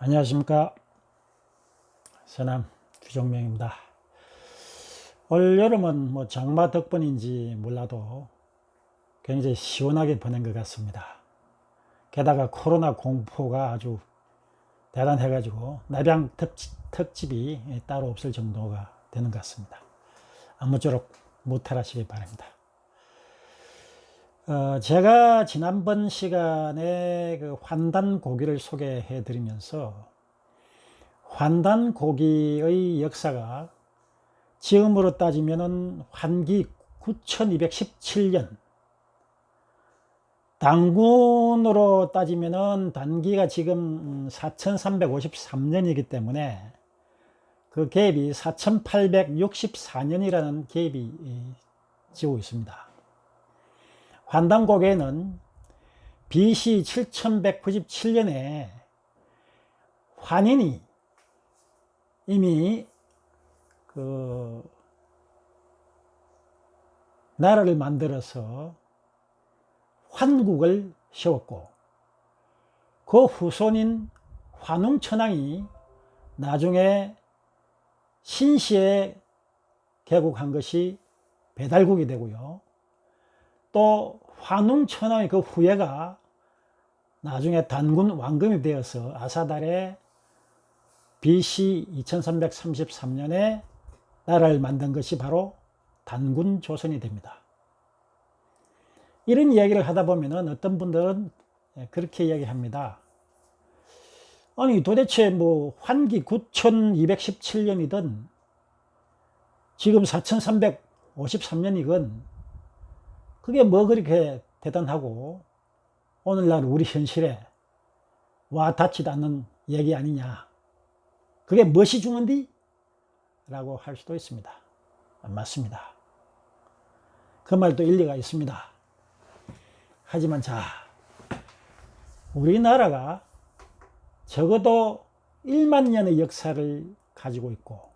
안녕하십니까. 서남 주종명입니다. 올 여름은 뭐 장마 덕분인지 몰라도 굉장히 시원하게 보낸 것 같습니다. 게다가 코로나 공포가 아주 대단해가지고 nap양 특집이 따로 없을 정도가 되는 것 같습니다. 아무쪼록 무탈하시기 바랍니다. 제가 지난번 시간에 그 환단 고기를 소개해 드리면서 환단 고기의 역사가 지금으로 따지면은 환기 9217년, 단군으로 따지면은 단기가 지금 4353년이기 때문에 그 갭이 4864년이라는 갭이 지고 있습니다. 환단 고개는 BC 7197년에 환인이 이미 그 나라를 만들어서 환국을 세웠고, 그 후손인 환웅천왕이 나중에 신시에 개국한 것이 배달국이 되고요. 또 환웅천왕의 그 후예가 나중에 단군 왕금이 되어서 아사달에 BC 2333년에 나라를 만든 것이 바로 단군 조선이 됩니다. 이런 이야기를 하다 보면 어떤 분들은 그렇게 이야기합니다. 아니 도대체 뭐 환기 9217년이든 지금 4353년이건 그게 뭐 그렇게 대단하고 오늘날 우리 현실에 와 닿지도 않는 얘기 아니냐, 그게 무엇이 중요한디? 라고 할 수도 있습니다. 맞습니다. 그 말도 일리가 있습니다. 하지만 자, 우리나라가 적어도 1만 년의 역사를 가지고 있고,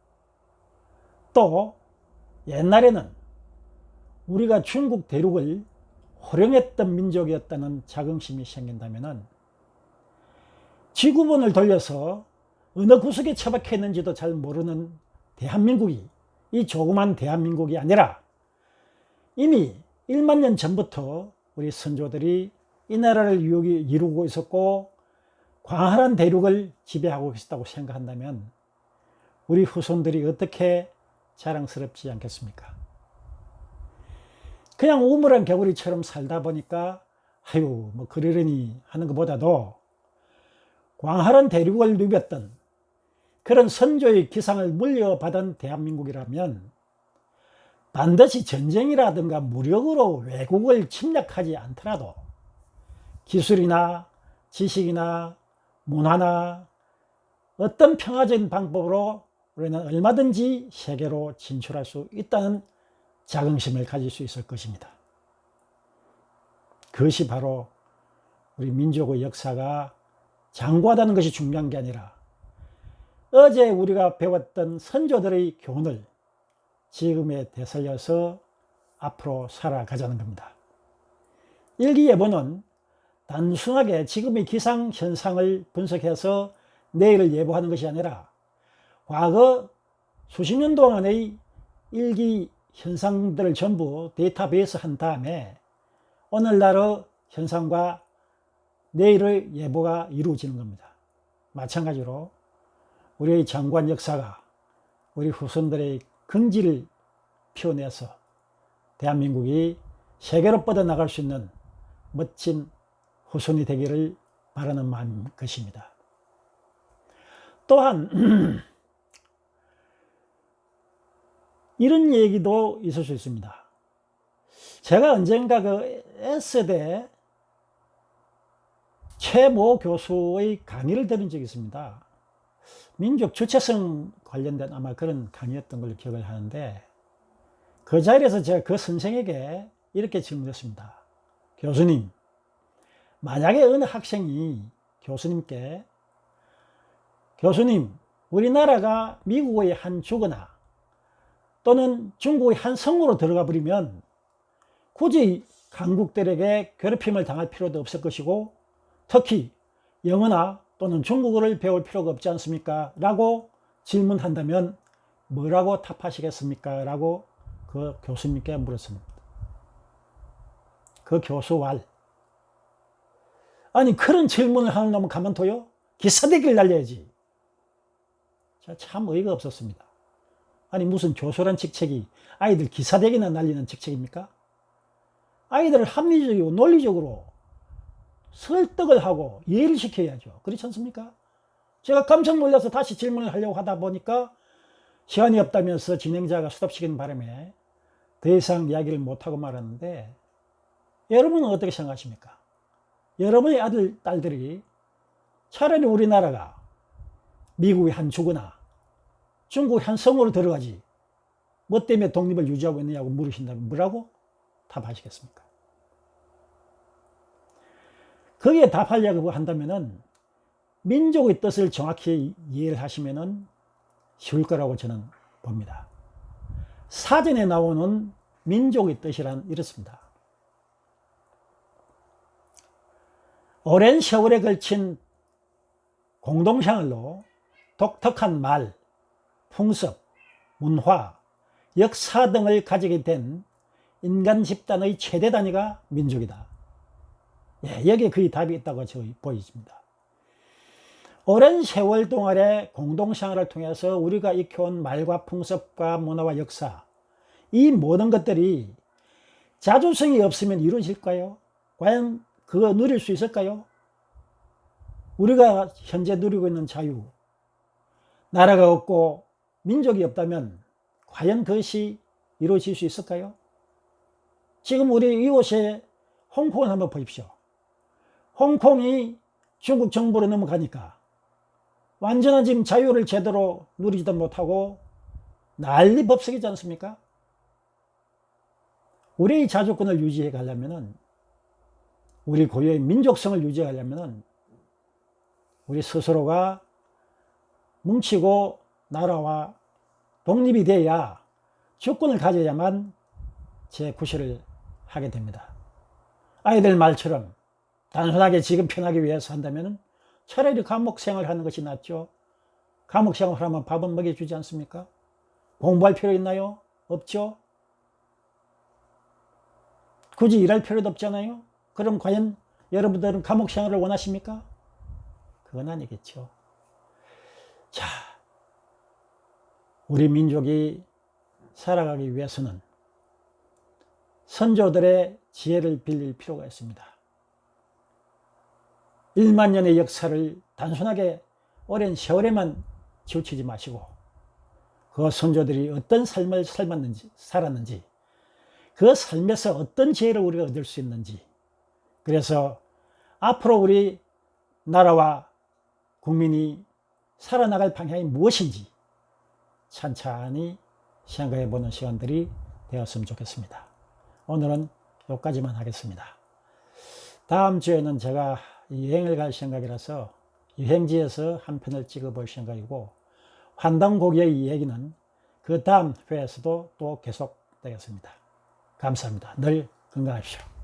또 옛날에는 우리가 중국 대륙을 호령했던 민족이었다는 자긍심이 생긴다면 지구본을 돌려서 어느 구석에 처박혀 있는지도 잘 모르는 대한민국이, 이 조그만 대한민국이 아니라 이미 1만 년 전부터 우리 선조들이 이 나라를 이루고 있었고 광활한 대륙을 지배하고 있었다고 생각한다면 우리 후손들이 어떻게 자랑스럽지 않겠습니까? 그냥 우물안 개구리처럼 살다 보니까 아유 뭐 그러려니 하는 것보다도 광활한 대륙을 누볐던 그런 선조의 기상을 물려받은 대한민국이라면 반드시 전쟁이라든가 무력으로 외국을 침략하지 않더라도 기술이나 지식이나 문화나 어떤 평화적인 방법으로 우리는 얼마든지 세계로 진출할 수 있다는 자긍심을 가질 수 있을 것입니다. 그것이 바로 우리 민족의 역사가 장구하다는 것이 중요한 게 아니라 어제 우리가 배웠던 선조들의 교훈을 지금에 되살려서 앞으로 살아가자는 겁니다. 일기예보는 단순하게 지금의 기상현상을 분석해서 내일을 예보하는 것이 아니라 과거 수십 년 동안의 일기 현상들을 전부 데이터베이스 한 다음에 오늘날의 현상과 내일의 예보가 이루어지는 겁니다. 마찬가지로 우리의 장구한 역사가 우리 후손들의 긍지를 피워내서 대한민국이 세계로 뻗어나갈 수 있는 멋진 후손이 되기를 바라는 마음인 것입니다. 또한 이런 얘기도 있을 수 있습니다. 제가 언젠가 그 S대 최모 교수의 강의를 들은 적이 있습니다. 민족 주체성 관련된 아마 그런 강의였던 걸로 기억을 하는데, 그 자리에서 제가 그 선생에게 이렇게 질문했습니다. 교수님, 만약에 어느 학생이 교수님께 교수님, 우리나라가 미국의 한 주거나 또는 중국의 한 성으로 들어가 버리면 굳이 강국들에게 괴롭힘을 당할 필요도 없을 것이고 특히 영어나 또는 중국어를 배울 필요가 없지 않습니까? 라고 질문한다면 뭐라고 답하시겠습니까? 라고 그 교수님께 물었습니다. 그 교수왈. 아니 그런 질문을 하는 놈은 가만둬요? 기사대기를 날려야지. 참 어이가 없었습니다. 아니 무슨 교수란 직책이 아이들 기사대기나 날리는 직책입니까? 아이들을 합리적이고 논리적으로 설득을 하고 이해를 시켜야죠. 그렇지 않습니까? 제가 깜짝 놀라서 다시 질문을 하려고 하다 보니까 시간이 없다면서 진행자가 스톱시키는 바람에 더 이상 이야기를 못하고 말았는데, 여러분은 어떻게 생각하십니까? 여러분의 아들, 딸들이 차라리 우리나라가 미국의 한 주거나 중국의 한 성으로 들어가지 뭐 때문에 독립을 유지하고 있느냐고 물으신다면 뭐라고 답하시겠습니까? 거기에 답하려고 한다면은 민족의 뜻을 정확히 이해를 하시면은 쉬울 거라고 저는 봅니다. 사전에 나오는 민족의 뜻이란 이렇습니다. 오랜 세월에 걸친 공동생활로 독특한 말, 풍습, 문화, 역사 등을 가지게 된 인간 집단의 최대 단위가 민족이다. 예, 여기에 거의 답이 있다고 보여집니다. 오랜 세월 동안의 공동생활을 통해서 우리가 익혀온 말과 풍습과 문화와 역사, 이 모든 것들이 자주성이 없으면 이루어질까요? 과연 그거 누릴 수 있을까요? 우리가 현재 누리고 있는 자유, 나라가 없고 민족이 없다면 과연 그것이 이루어질 수 있을까요? 지금 우리 이곳에 홍콩을 한번 보십시오. 홍콩이 중국 정부로 넘어가니까 완전한 지금 자유를 제대로 누리지도 못하고 난리 법석이지 않습니까? 우리의 자주권을 유지해 가려면은, 우리 고유의 민족성을 유지하려면은 우리 스스로가 뭉치고 나라와 독립이 돼야, 주권을 가져야만 재구실을 하게 됩니다. 아이들 말처럼 단순하게 지금 편하기 위해서 한다면 차라리 감옥 생활하는 것이 낫죠. 감옥 생활하면 밥은 먹여주지 않습니까? 공부할 필요 있나요? 없죠. 굳이 일할 필요도 없잖아요. 그럼 과연 여러분들은 감옥 생활을 원하십니까? 그건 아니겠죠. 자, 우리 민족이 살아가기 위해서는 선조들의 지혜를 빌릴 필요가 있습니다. 1만 년의 역사를 단순하게 오랜 세월에만 치우치지 마시고, 그 선조들이 어떤 삶을 살았는지, 그 삶에서 어떤 지혜를 우리가 얻을 수 있는지, 그래서 앞으로 우리 나라와 국민이 살아나갈 방향이 무엇인지 찬찬히 생각해 보는 시간들이 되었으면 좋겠습니다. 오늘은 여기까지만 하겠습니다. 다음 주에는 제가 여행을 갈 생각이라서 여행지에서 한 편을 찍어 볼 생각이고, 환단고기의 얘기는 그 다음 회에서도 또 계속되겠습니다. 감사합니다. 늘 건강하십시오.